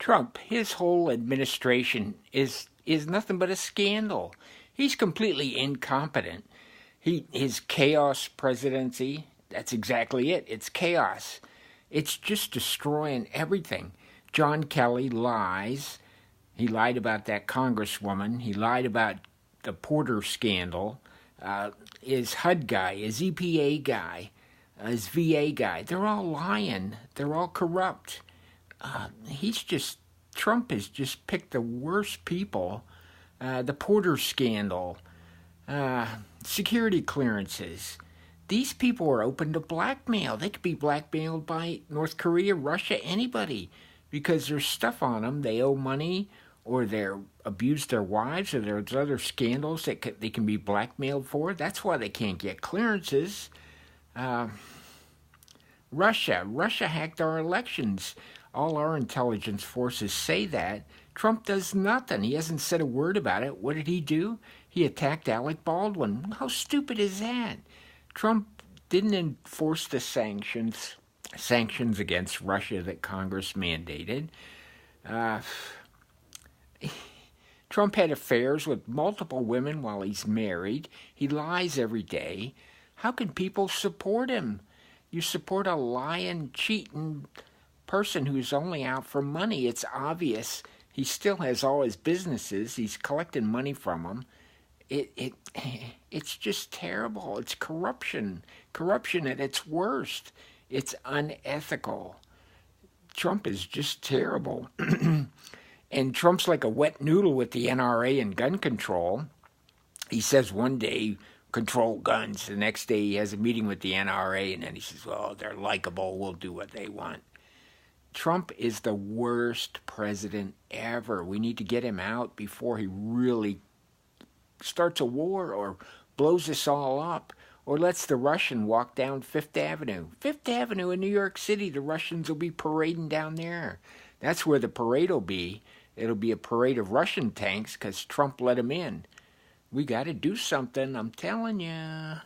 Trump, his whole administration is nothing but a scandal. He's completely incompetent. His chaos presidency, that's exactly it. It's chaos. It's just destroying everything. John Kelly lies. He lied about that congresswoman. He lied about the Porter scandal. His HUD guy, his EPA guy, his VA guy, they're all lying. They're all corrupt. Trump has just picked the worst people. The Porter scandal, security clearances. These people are open to blackmail. They could be blackmailed by North Korea, Russia, anybody, because there's stuff on them. They owe money, or they're abused their wives, or there's other scandals that they can be blackmailed for. That's why they can't get clearances. Russia hacked our elections. All our intelligence forces say that. Trump does nothing. He hasn't said a word about it. What did he do? He attacked Alec Baldwin. How stupid is that? Trump didn't enforce the sanctions against Russia that Congress mandated. Trump had affairs with multiple women while he's married. He lies every day. How can people support him? You support a lying, cheating person who's only out for money. It's obvious. He still has all his businesses. He's collecting money from them. It's just terrible. It's corruption. Corruption at its worst. It's unethical. Trump is just terrible. And Trump's like a wet noodle with the NRA and gun control. He says one day, control guns. The next day he has a meeting with the NRA, and then he says, well, they're likable. We'll do what they want. Trump is the worst president ever. We need to get him out before he really starts a war or blows us all up or lets the Russian walk down Fifth Avenue. Fifth Avenue in New York City, the Russians will be parading down there. That's where the parade will be. It'll be a parade of Russian tanks because Trump let them in. We got to do something, I'm telling you.